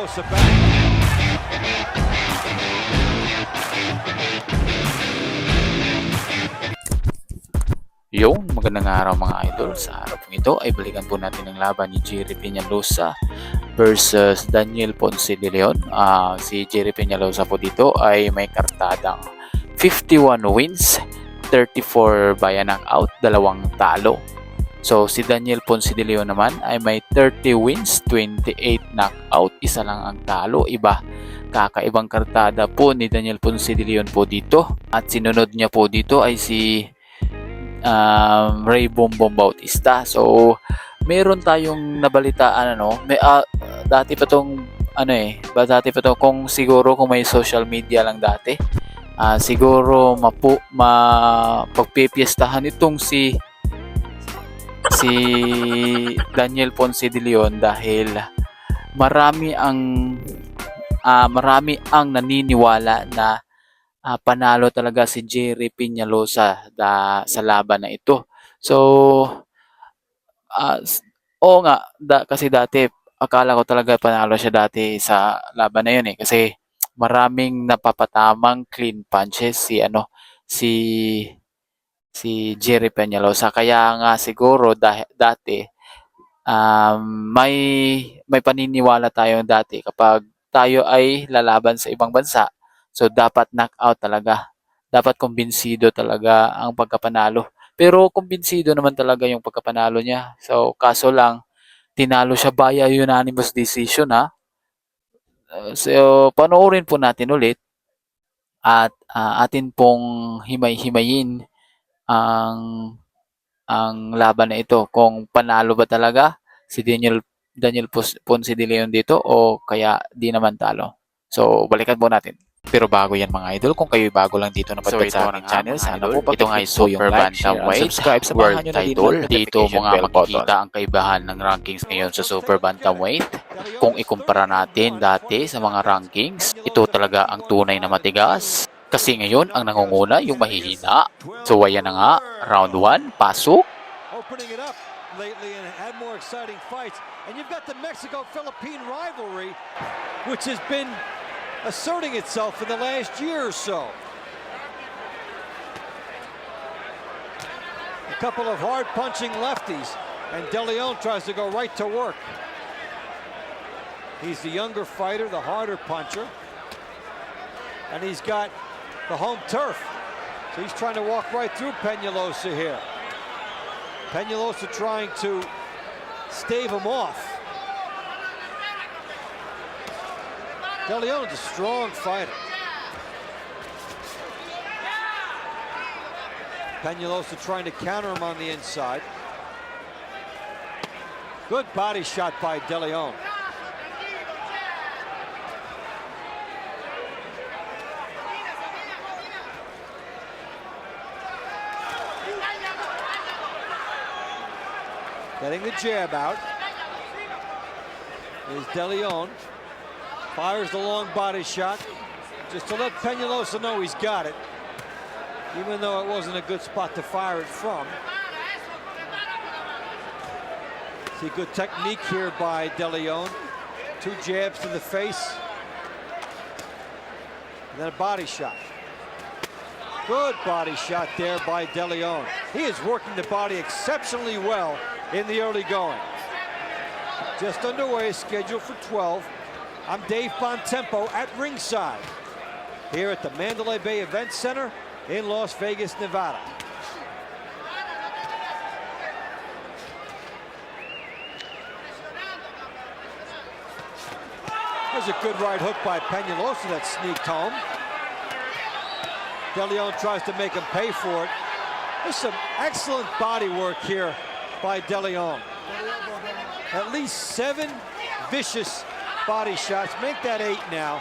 Peñalosa back. Yung magandang araw mga idol. Sa araw pong ito ay balikan po natin ang laban ni Gerry Peñalosa versus Daniel Ponce de Leon. Si Gerry Peñalosa po dito ay may kartadang 51 wins, 34 via knockout, 2 talo. So si Daniel Ponce de Leon naman ay may 30 wins, 28 knockout, 1 lang ang talo. Kakaibang kartada po ni Daniel Ponce de Leon po dito. At sinunod niya po dito ay si Ray Bombom Bautista. So meron tayong nabalitaan dati pa tong dati pa to, kung siguro kung may social media lang dati, siguro pagpipiestahan itong si Daniel Ponce de Leon dahil marami ang naniniwala na panalo talaga si Gerry Peñalosa sa laban na ito. So, oo nga, kasi dati akala ko talaga panalo siya dati sa laban na yun kasi maraming napapatamang clean punches si Gerry Peñalosa. Kaya nga siguro dati may paniniwala tayo dati kapag tayo ay lalaban sa ibang bansa. So, dapat knockout talaga. Dapat kumbinsido talaga ang pagkapanalo. Pero kumbinsido naman talaga yung pagkapanalo niya. So, kaso lang, tinalo siya via unanimous decision So, panoorin po natin ulit at atin pong himay-himayin ang laban na ito. Kung panalo ba talaga si Daniel Ponce de Leon dito o kaya di naman talo. So, balikan po natin. Pero bago yan mga idol, kung kayo bago lang dito napadpad sa aming channel, sana po ito nga super bantamweight subscribe sa world title. Dito mo nga makikita ang kaibahan ng rankings ngayon sa super bantamweight. Kung ikumpara natin dati sa mga rankings, ito talaga ang tunay na matigas. Kasi ngayon, ang nangunguna yung mahihina. So, ayan na nga, round 1, pasok. Opening it up lately and had more exciting fights. And you've got the Mexico-Philippine rivalry, which has been asserting itself in the last year or so. A couple of hard-punching lefties, and De Leon tries to go right to work. He's the younger fighter, the harder puncher, and he's got the home turf. So he's trying to walk right through Peñalosa here. Peñalosa trying to stave him off. De Leon's a strong fighter. Peñalosa trying to counter him on the inside. Good body shot by De Leon. Getting the jab out is De Leon. Fires the long body shot just to let Peñalosa know he's got it, even though it wasn't a good spot to fire it from. See good technique here by De Leon. 2 jabs to the face, and then a body shot. Good body shot there by De Leon. He is working the body exceptionally well in the early going. Just underway, scheduled for 12. I'm Dave Bontempo at ringside here at the Mandalay Bay Event Center in Las Vegas, Nevada. There's a good right hook by Peñalosa that sneaked home. De Leon tries to make him pay for it. There's some excellent body work here by De Leon. At least 7 vicious body shots, make that 8 now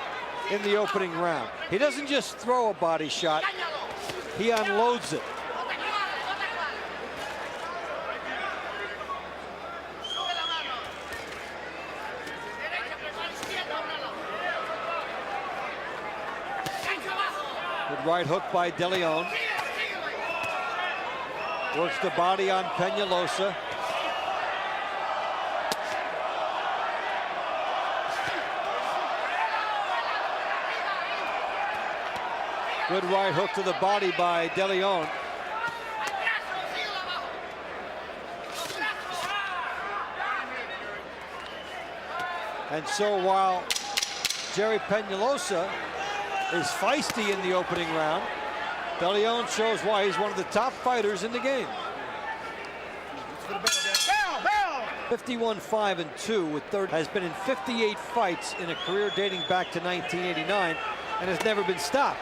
in the opening round. He doesn't just throw a body shot, he unloads it. Good right hook by De Leon. Works the body on Peñalosa. Good right hook to the body by De Leon. And so while Gerry Peñalosa is feisty in the opening round, De Leon shows why he's one of the top fighters in the game. 51-5-2 with 30. Has been in 58 fights in a career dating back to 1989 and has never been stopped.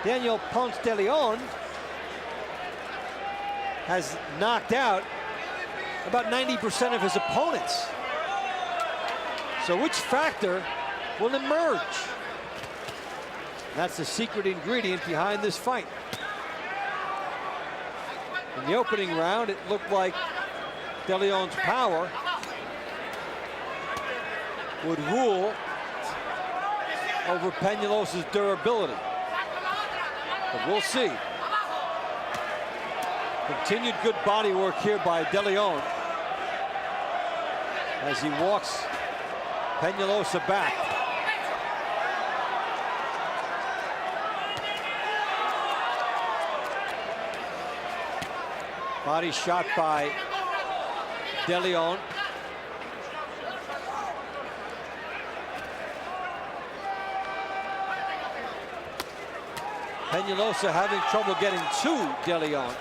Daniel Ponce de Leon has knocked out about 90% of his opponents. So which factor will emerge? That's the secret ingredient behind this fight. In the opening round, it looked like De Leon's power would rule over Peñalosa's durability. But we'll see. Continued good body work here by De Leon as he walks Peñalosa back. Body shot by De Leon. Peñalosa having trouble getting to De Leon,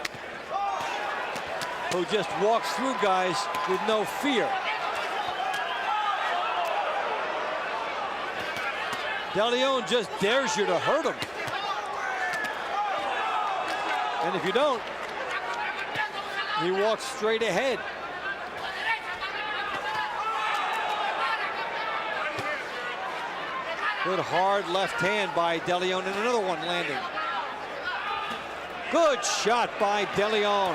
who just walks through guys with no fear. De Leon just dares you to hurt him. And if you don't, he walks straight ahead. Good hard left hand by De Leon, and another one landing. Good shot by De Leon.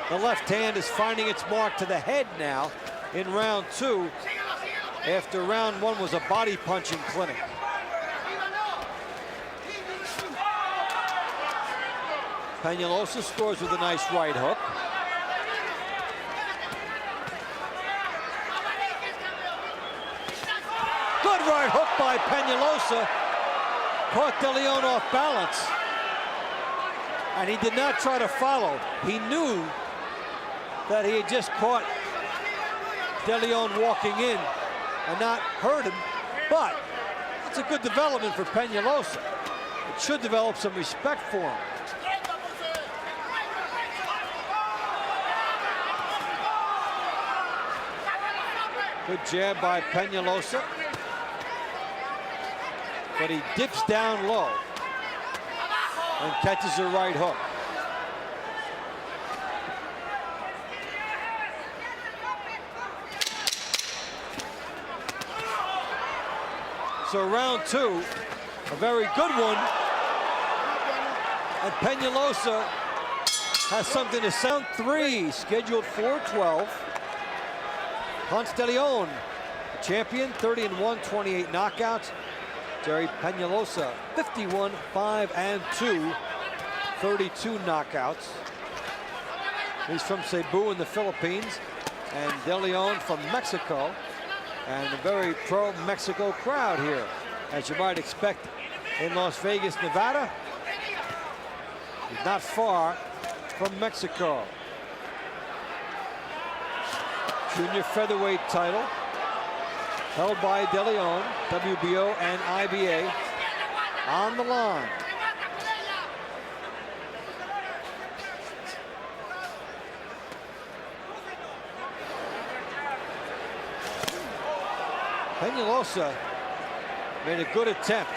The left hand is finding its mark to the head now in round two, after round one was a body punching clinic. Peñalosa scores with a nice right hook. Good right hook by Peñalosa. Caught De Leon off balance. And he did not try to follow. He knew that he had just caught De Leon walking in and not hurt him. But it's a good development for Peñalosa. It should develop some respect for him. Good jab by Peñalosa. But he dips down low and catches a right hook. So round two, a very good one. And Peñalosa has something to say. Round three, scheduled for 12. Ponce de Leon, the champion, 30-1, 28 knockouts. Gerry Peñalosa, 51-5-2, 32 knockouts. He's from Cebu in the Philippines, and De Leon from Mexico, and a very pro-Mexico crowd here, as you might expect in Las Vegas, Nevada. He's not far from Mexico. Junior featherweight title held by De Leon, WBO and IBA, on the line. Peñalosa made a good attempt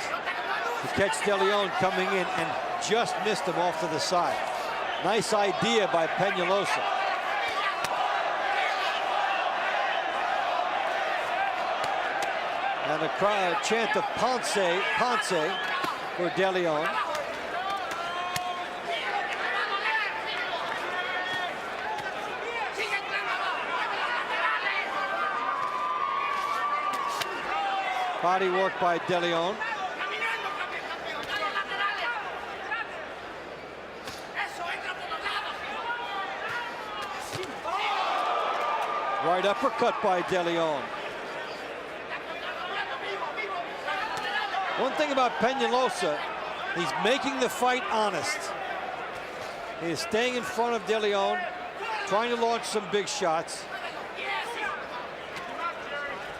to catch De Leon coming in and just missed him off to the side. Nice idea by Peñalosa. And a chant of Ponce, Ponce for De Leon. Body work by De Leon. Right uppercut by De Leon. One thing about Peñalosa, He's making the fight honest. He is staying in front of De Leon, trying to launch some big shots.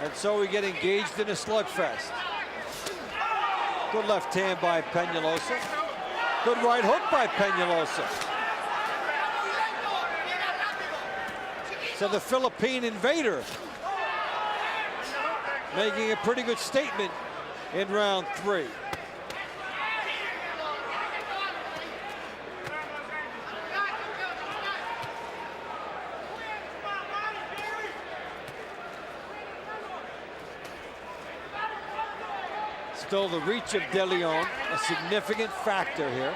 And so we get engaged in a slugfest. Good left hand by Peñalosa. Good right hook by Peñalosa. So the Philippine invader making a pretty good statement in round 3. Still the reach of De Leon, a significant factor here.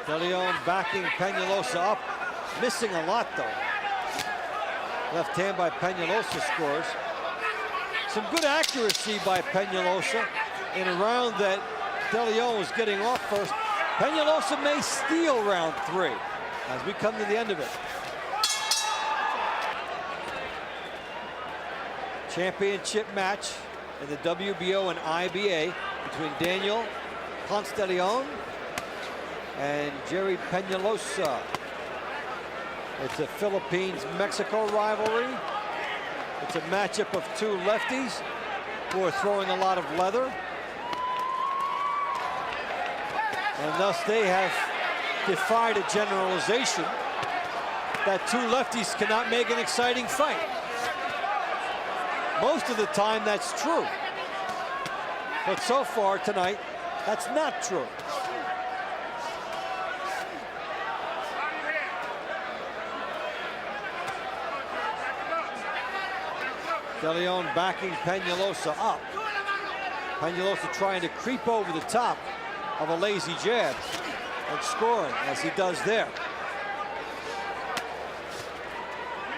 De Leon backing Peñalosa up, missing a lot though. Left hand by Peñalosa scores. Some good accuracy by Peñalosa in a round that De Leon was getting off first. Peñalosa may steal round 3 as we come to the end of it. Championship match in the WBO and IBA between Daniel Ponce de Leon and Gerry Peñalosa. It's a Philippines-Mexico rivalry. It's a matchup of 2 lefties who are throwing a lot of leather. And thus they have defied a generalization that 2 lefties cannot make an exciting fight. Most of the time that's true. But so far tonight, that's not true. De Leon backing Peñalosa up. Peñalosa trying to creep over the top of a lazy jab and scoring as he does there.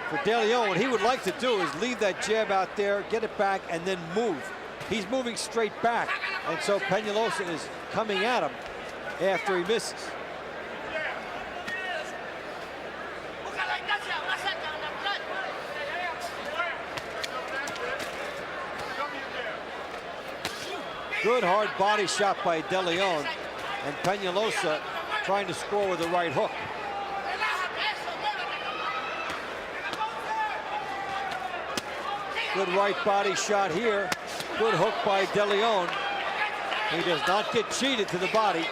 For De Leon, what he would like to do is leave that jab out there, get it back, and then move. He's moving straight back, and so Peñalosa is coming at him after he misses. Good hard body shot by De Leon, and Peñalosa trying to score with the right hook. Good right body shot here. Good hook by De Leon. He does not get cheated to the body.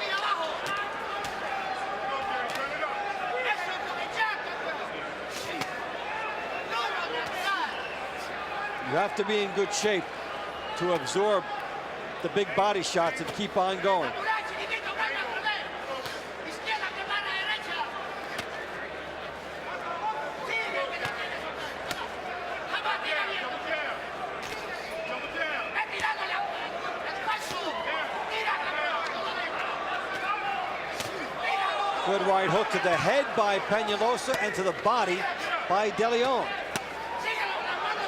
You have to be in good shape to absorb the big body shots and keep on going. Good right hook to the head by Peñalosa and to the body by De Leon.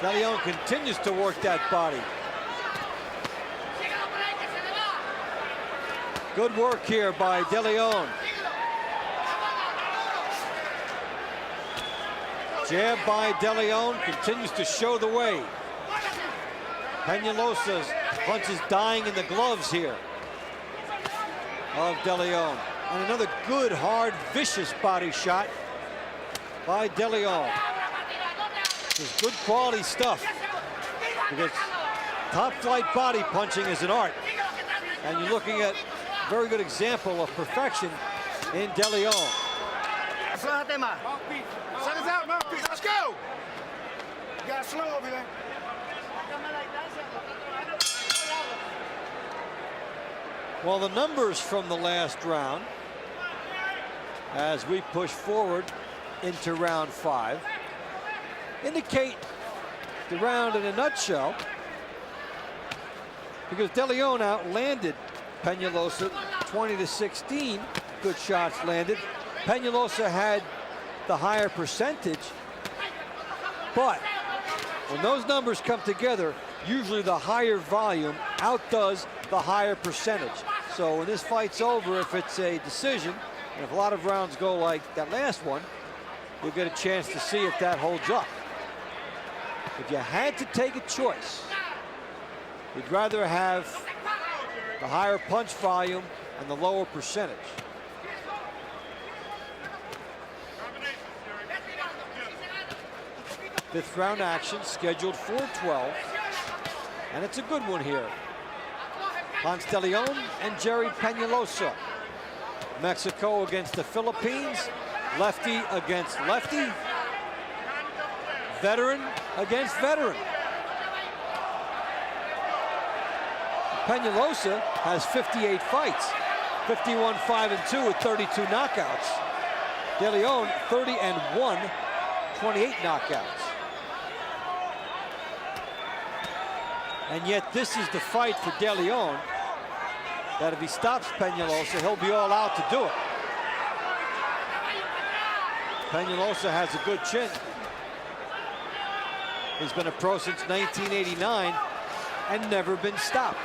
De Leon continues to work that body. Good work here by De Leon. Jab by De Leon continues to show the way. Peñalosa's punches dying in the gloves here of De Leon. And another good, hard, vicious body shot by De Leon. This is good quality stuff, because top flight body punching is an art. And you're looking at a very good example of perfection in De Leon. Let's go! You got slow over there. Well, the numbers from the last round, as we push forward into round 5, indicate the round in a nutshell, because De Leon outlanded Peñalosa 20-16. Good shots landed. Peñalosa had the higher percentage, but when those numbers come together, usually the higher volume outdoes the higher percentage. So when this fight's over, if it's a decision, And if a lot of rounds go like that last one, you'll get a chance to see if that holds up. If you had to take a choice, you'd rather have the higher punch volume and the lower percentage. Fifth round action scheduled for 12, and it's a good one here. Ponce de Leon and Gerry Peñalosa. Mexico against the Philippines. Lefty against lefty. Veteran against veteran. Peñalosa has 58 fights, 51-5-2 with 32 knockouts. De Leon 30-1, 28 knockouts. And yet this is the fight for De Leon that if he stops Peñalosa, he'll be all out to do it. Peñalosa has a good chin. He's been a pro since 1989 and never been stopped.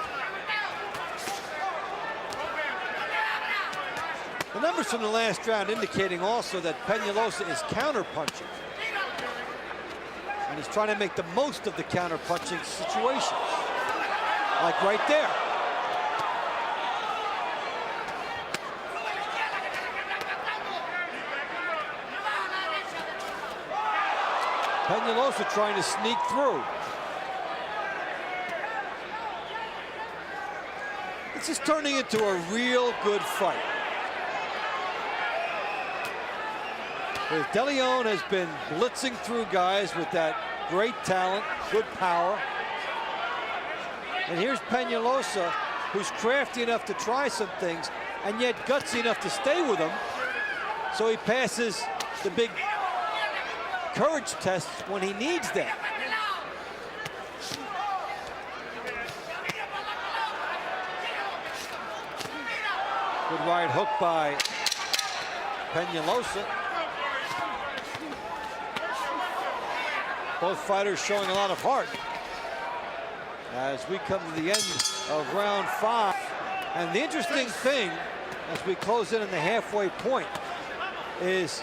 The numbers from the last round indicating also that Peñalosa is counter-punching. And he's trying to make the most of the counter-punching situation. Like right there. Peñalosa trying to sneak through. This is turning into a real good fight. De Leon has been blitzing through guys with that great talent, good power. And here's Peñalosa, who's crafty enough to try some things, and yet gutsy enough to stay with him. So he passes the big courage tests when he needs them. Good right hook by Peñalosa. Both fighters showing a lot of heart as we come to the end of round 5. And the interesting thing, as we close in on the halfway point, is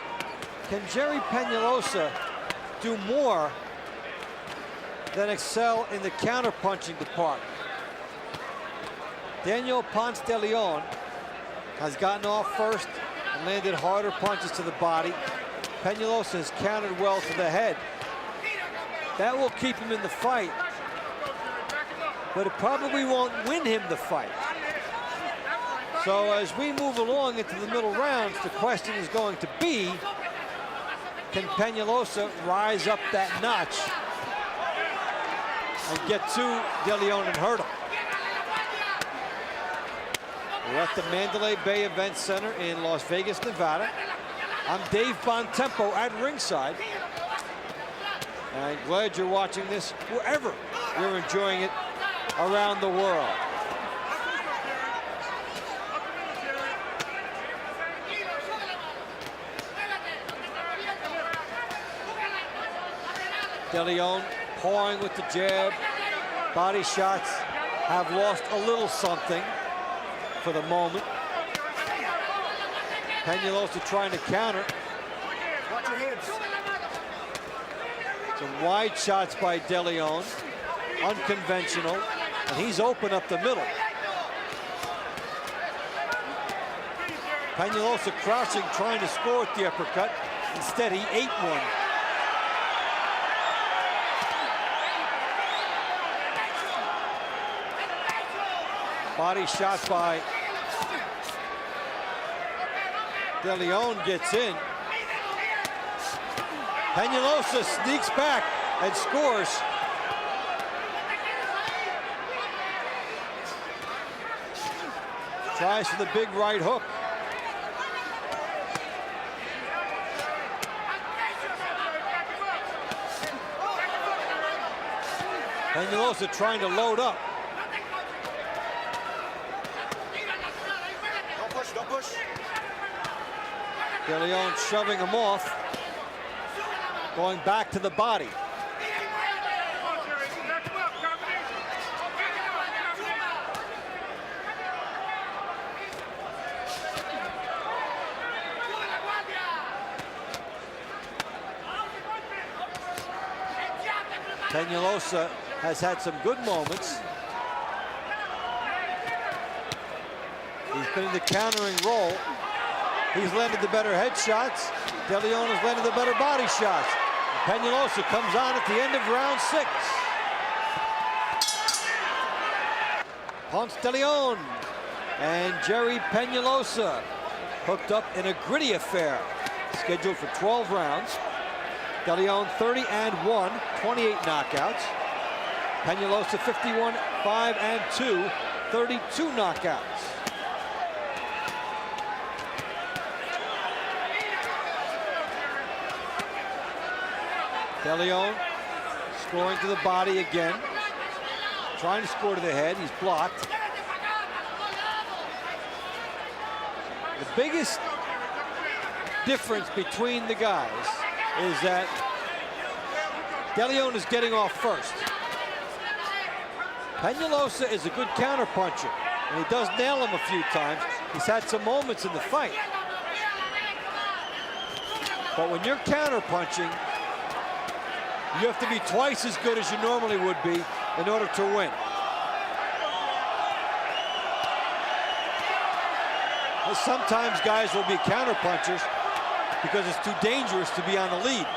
can Gerry Peñalosa do more than excel in the counter-punching department? Daniel Ponce de Leon has gotten off first and landed harder punches to the body. Peñalosa has countered well to the head. That will keep him in the fight, but it probably won't win him the fight. So as we move along into the middle rounds, the question is going to be, can Peñalosa rise up that notch and get to De Leon and hurt him? We're at the Mandalay Bay Event Center in Las Vegas, Nevada. I'm Dave Bontempo at ringside. I'm glad you're watching this wherever you're enjoying it around the world. De Leon pawing with the jab. Body shots have lost a little something for the moment. Peñalosa trying to counter. Watch your heads. Some wide shots by De Leon, unconventional, and he's open up the middle. Peñalosa crouching, trying to score with the uppercut. Instead, he ate one. Body shot by De Leon gets in. Peñalosa sneaks back and scores. Tries for the big right hook. Peñalosa trying to load up. Don't push, don't push. De Leon shoving him off. Going back to the body. Peñalosa has had some good moments. He's been in the countering role. He's landed the better headshots. De Leon has landed the better body shots. Peñalosa comes on at the end of round 6. Ponce de Leon and Gerry Peñalosa hooked up in a gritty affair. Scheduled for 12 rounds. De Leon 30-1, 28 knockouts. Peñalosa 51-5-2, 32 knockouts. De Leon scoring to the body again. Trying to score to the head. He's blocked. The biggest difference between the guys is that De Leon is getting off first. Peñalosa is a good counterpuncher, and he does nail him a few times. He's had some moments in the fight. But when you're counterpunching, you have to be twice as good as you normally would be in order to win. Well, sometimes guys will be counterpunchers because it's too dangerous to be on the lead.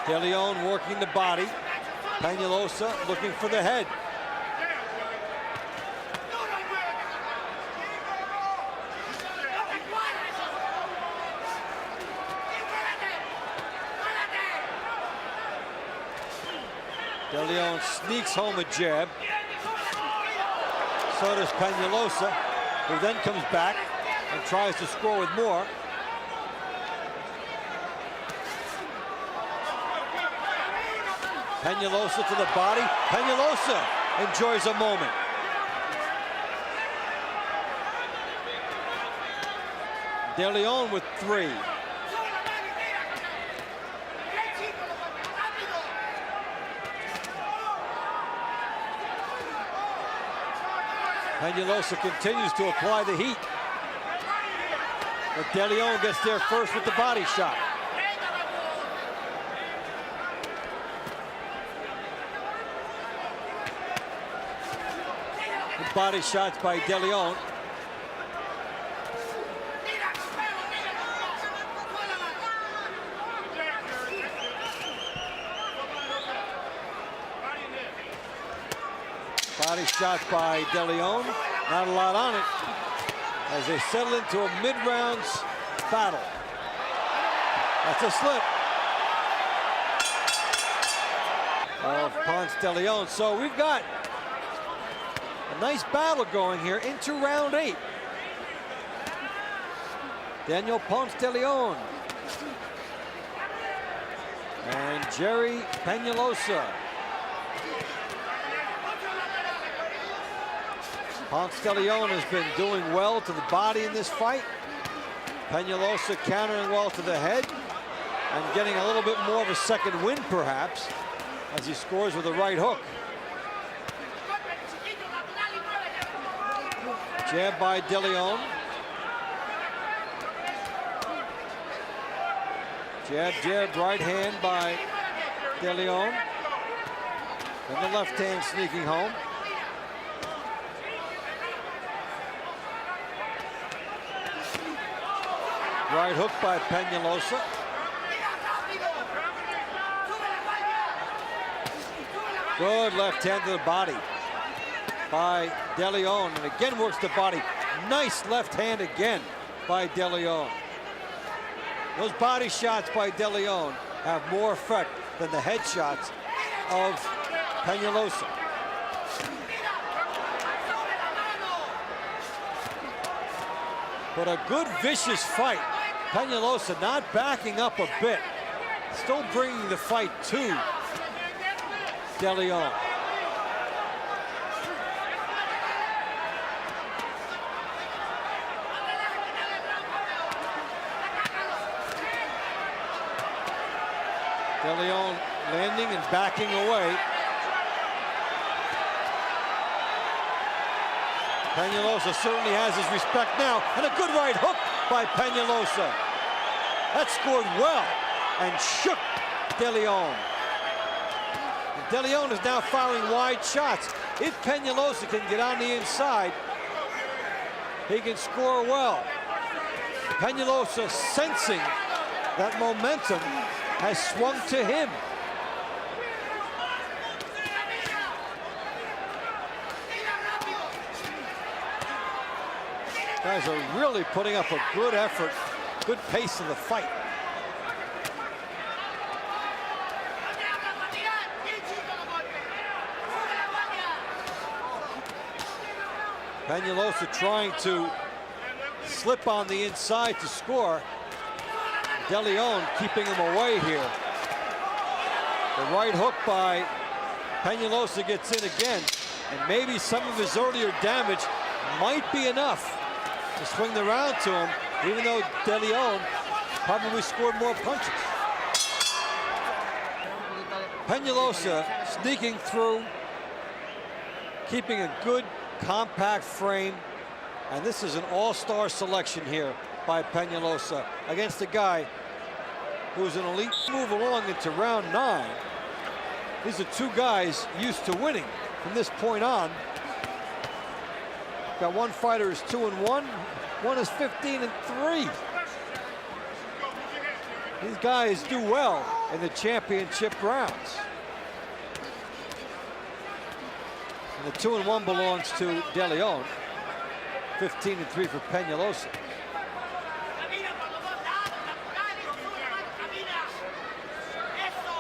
De Leon working the body. Peñalosa looking for the head. De Leon sneaks home a jab. So does Peñalosa, who then comes back and tries to score with more. Peñalosa to the body. Peñalosa enjoys a moment. De Leon with 3. Peñalosa continues to apply the heat. But De Leon gets there first with the body shot. Body shots by De Leon. Body shots by De Leon. Not a lot on it as they settle into a mid-rounds battle. That's a slip of Ponce de Leon. So we've got a nice battle going here into round 8. Daniel Ponce de Leon and Gerry Peñalosa. Ponce de Leon has been doing well to the body in this fight. Peñalosa countering well to the head and getting a little bit more of a second win perhaps as he scores with a right hook. Jab by De Leon. Jab, jab, right hand by De Leon. And the left hand sneaking home. Right hook by Peñalosa. Good left hand to the body by De Leon, and again works the body. Nice left hand again by De Leon. Those body shots by De Leon have more effect than the head shots of Peñalosa. But a good vicious fight. Peñalosa not backing up a bit, still bringing the fight to De Leon. De Leon landing and backing away. Peñalosa certainly has his respect now, and a good right hook by Peñalosa. That scored well and shook De Leon. And De Leon is now firing wide shots. If Peñalosa can get on the inside, he can score well. Peñalosa, sensing that momentum, has swung to him. Guys are really putting up a good effort, good pace of the fight. Peñalosa trying to slip on the inside to score. De Leon keeping him away here. The right hook by Peñalosa gets in again, and maybe some of his earlier damage might be enough to swing the round to him, even though De Leon probably scored more punches. Peñalosa sneaking through, keeping a good compact frame, and this is an all-star selection here by Peñalosa against a guy who's an elite. Move along into round 9. These are two guys used to winning from this point on. Got one fighter is 2-1, one is 15-3. These guys do well in the championship rounds. And the 2-1 belongs to De Leon. 15-3 for Peñalosa.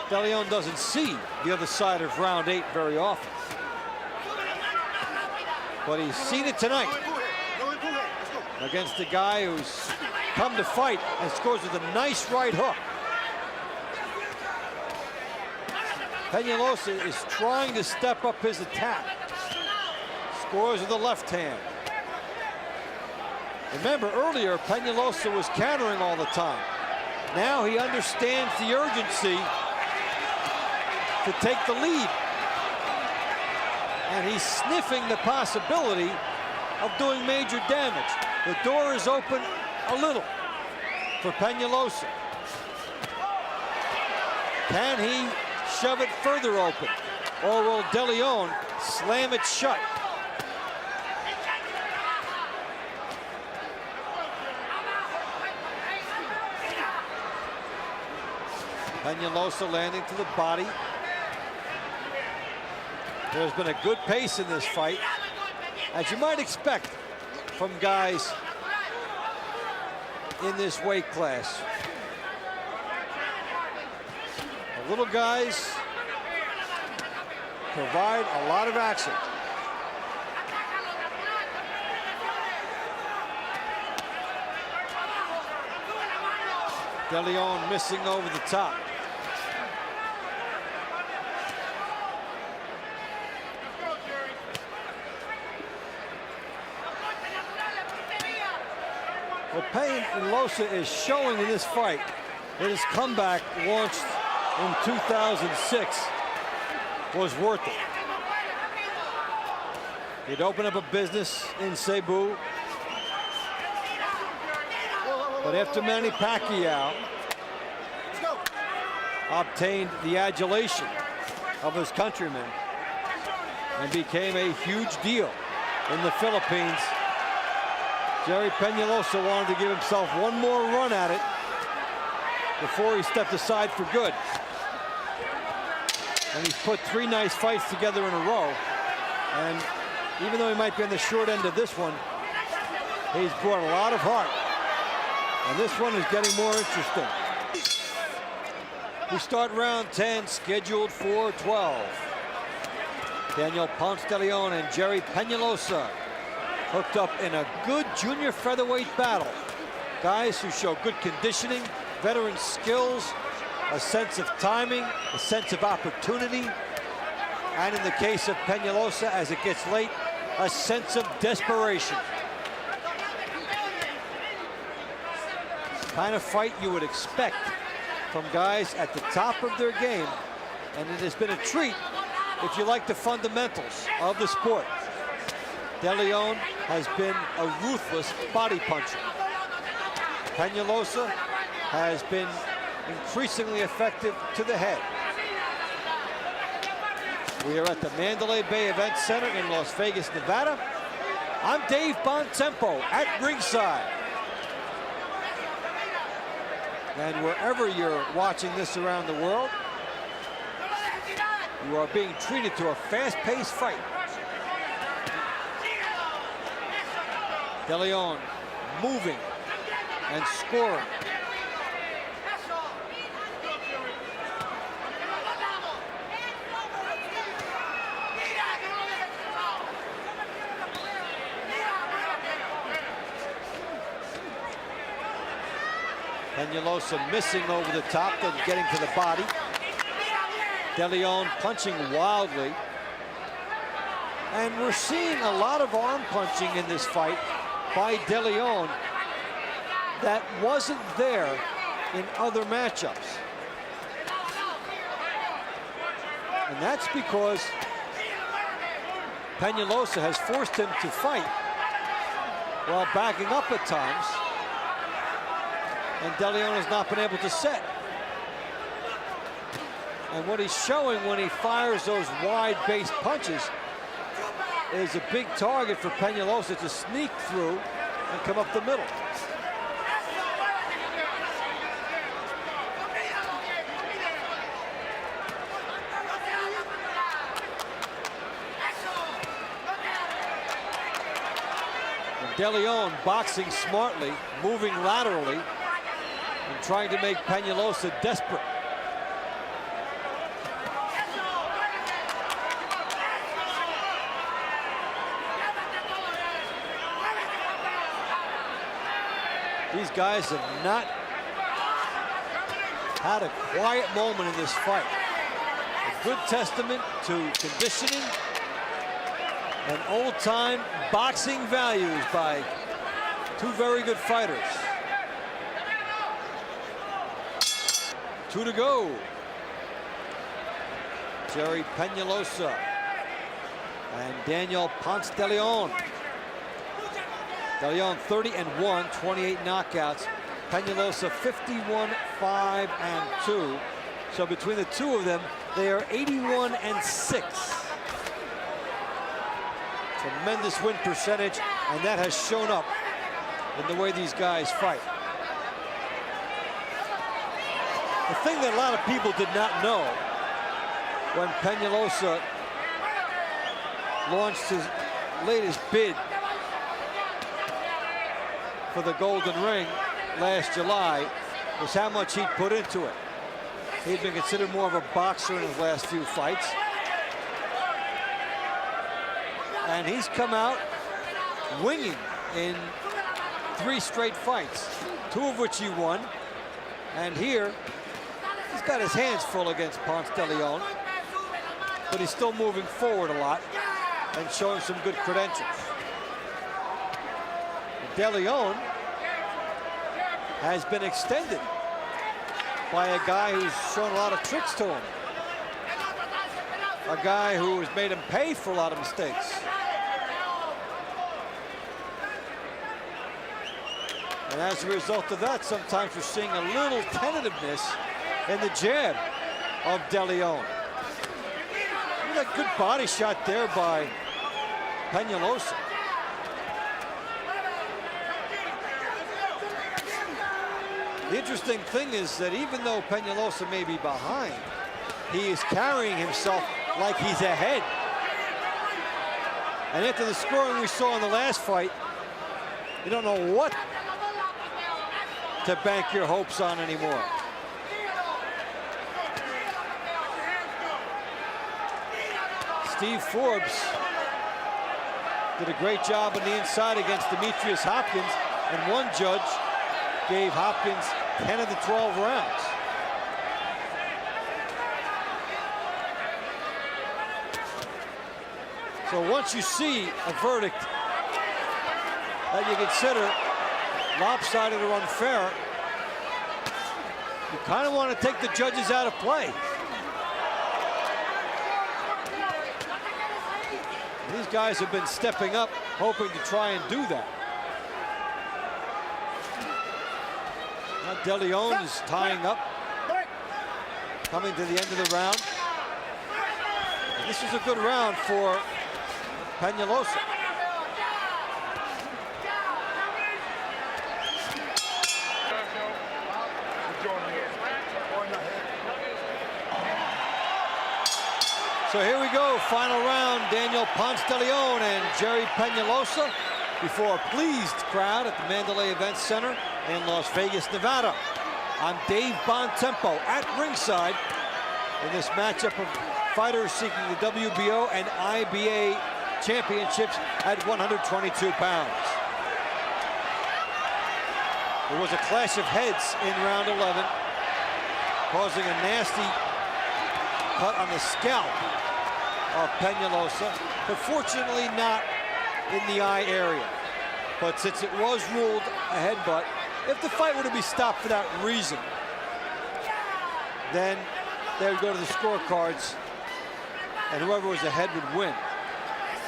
De Leon doesn't see the other side of round 8 very often, but he's seen it tonight against a guy who's come to fight and scores with a nice right hook. Peñalosa is trying to step up his attack. Scores with the left hand. Remember, earlier Peñalosa was countering all the time. Now he understands the urgency to take the lead, and he's sniffing the possibility of doing major damage. The door is open a little for Peñalosa. Can he shove it further open, or will De Leon slam it shut? Peñalosa landing to the body. There's been a good pace in this fight, as you might expect from guys in this weight class. The little guys provide a lot of action. De Leon missing over the top. What Peñalosa is showing in this fight, that his comeback launched in 2006 was worth it. He'd opened up a business in Cebu, but after Manny Pacquiao obtained the adulation of his countrymen and became a huge deal in the Philippines, Gerry Peñalosa wanted to give himself one more run at it before he stepped aside for good. And he's put 3 nice fights together in a row. And even though he might be on the short end of this one, he's brought a lot of heart. And this one is getting more interesting. We start round 10, scheduled for 12. Daniel Ponce de Leon and Gerry Peñalosa hooked up in a good junior featherweight battle. Guys who show good conditioning, veteran skills, a sense of timing, a sense of opportunity, and in the case of Peñalosa, as it gets late, a sense of desperation. Kind of fight you would expect from guys at the top of their game And it has been a treat if you like the fundamentals of the sport. De Leon has been a ruthless body puncher. Peñalosa has been increasingly effective to the head. We are at the Mandalay Bay Event Center in Las Vegas, Nevada. I'm Dave Bontempo at ringside. And wherever you're watching this around the world, you are being treated to a fast-paced fight. De Leon moving and scoring. Peñalosa missing over the top, then getting to the body. De Leon punching wildly. And we're seeing a lot of arm punching in this fight by De Leon that wasn't there in other matchups. And that's because Peñalosa has forced him to fight while backing up at times. And De Leon has not been able to set. And what he's showing when he fires those wide-based punches is a big target for Peñalosa to sneak through and come up the middle. And De Leon boxing smartly, moving laterally, and trying to make Peñalosa desperate. These guys have not had a quiet moment in this fight. A good testament to conditioning and old-time boxing values by two very good fighters. 2 to go. Gerry Peñalosa and Daniel Ponce de Leon. De Leon 30-1, 28 knockouts. Peñalosa 51-5-2. So between the two of them, they are 81-6. Tremendous win percentage, and that has shown up in the way these guys fight. The thing that a lot of people did not know when Peñalosa launched his latest bid for the Golden Ring last July was how much he'd put into it. He'd been considered more of a boxer in his last few fights. And he's come out winging in 3 straight fights, 2 of which he won. And here, he's got his hands full against Ponce de Leon, but he's still moving forward a lot and showing some good credentials. De Leon has been extended by a guy who's shown a lot of tricks to him. A guy who has made him pay for a lot of mistakes. And as a result of that, sometimes we're seeing a little tentativeness in the jab of De Leon. Look at that good body shot there by Peñalosa. The interesting thing is that even though Peñalosa may be behind, he is carrying himself like he's ahead. And after the scoring we saw in the last fight, you don't know what to bank your hopes on anymore. Steve Forbes did a great job on the inside against Demetrius Hopkins, and one judge gave Hopkins 10 of the 12 rounds. So once you see a verdict that you consider lopsided or unfair, you kind of want to take the judges out of play. These guys have been stepping up, hoping to try and do that. Now De Leon is tying up, coming to the end of the round. And this was a good round for Peñalosa. So here we go, final round, Daniel Ponce de Leon and Gerry Peñalosa before a pleased crowd at the Mandalay Event Center in Las Vegas, Nevada. I'm Dave Bontempo at ringside in this matchup of fighters seeking the WBO and IBA championships at 122 pounds. There was a clash of heads in round 11, causing a nasty cut on the scalp of Peñalosa, but fortunately not in the eye area. But since it was ruled a headbutt, if the fight were to be stopped for that reason, then they would go to the scorecards and whoever was ahead would win.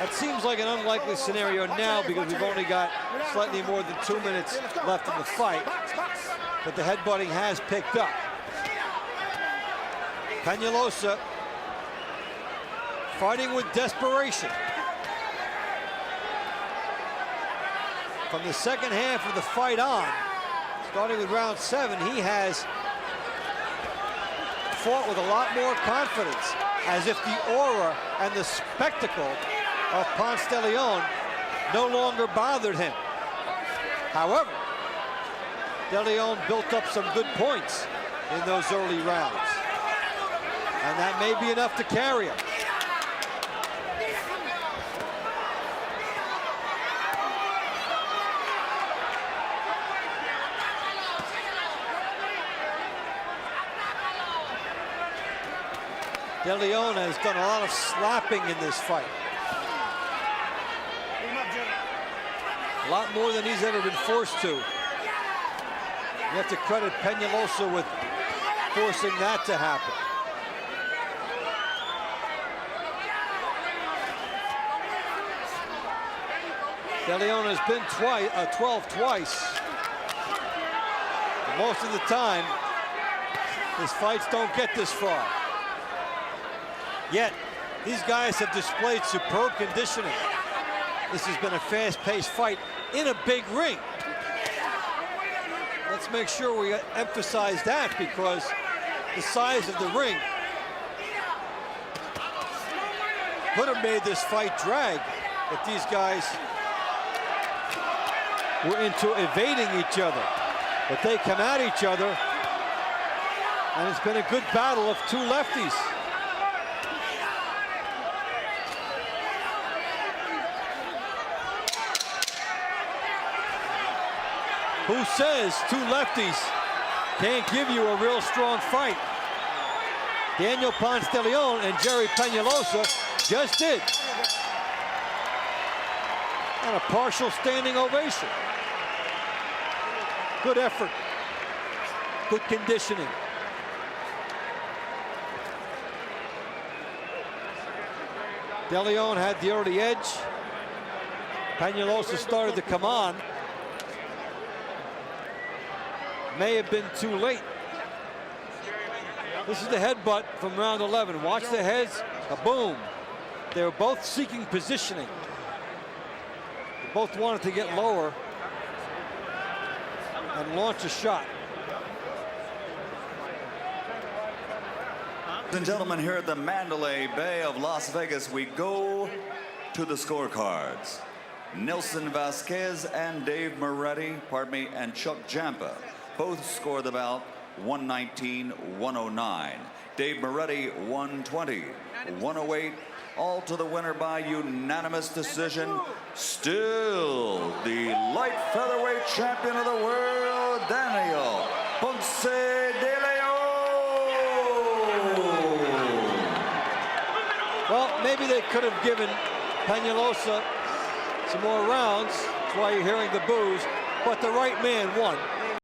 That seems like an unlikely scenario now because we've only got slightly more than 2 minutes left in the fight, but the headbutting has picked up. Peñalosa fighting with desperation. From the second half of the fight on, starting with round 7, he has fought with a lot more confidence, as if the aura and the spectacle of Ponce de Leon no longer bothered him. However, de Leon built up some good points in those early rounds, and that may be enough to carry him. De Leon has done a lot of slapping in this fight. A lot more than he's ever been forced to. You have to credit Peñalosa with forcing that to happen. De Leon has been 12 twice. And most of the time, his fights don't get this far. Yet, these guys have displayed superb conditioning. This has been a fast-paced fight in a big ring. Let's make sure we emphasize that, because the size of the ring could have made this fight drag if these guys were into evading each other. But they come at each other, and it's been a good battle of two lefties. Who says two lefties can't give you a real strong fight? Daniel Ponce de Leon and Gerry Peñalosa just did. And a partial standing ovation. Good effort. Good conditioning. De Leon had the early edge. Peñalosa started to come on. May have been too late. This is the headbutt from round 11. Watch the heads, a boom. They were both seeking positioning. They both wanted to get lower and launch a shot. Ladies and gentlemen, here at the Mandalay Bay of Las Vegas, we go to the scorecards. Nelson Vasquez and Dave Moretti, and Chuck Jampa both scored the bout 119-109. Dave Moretti 120, 108, all to the winner by unanimous decision. Still the light featherweight champion of the world, Daniel Ponce de Leon. Well, maybe they could have given Peñalosa some more rounds. That's why you're hearing the boos. But the right man won.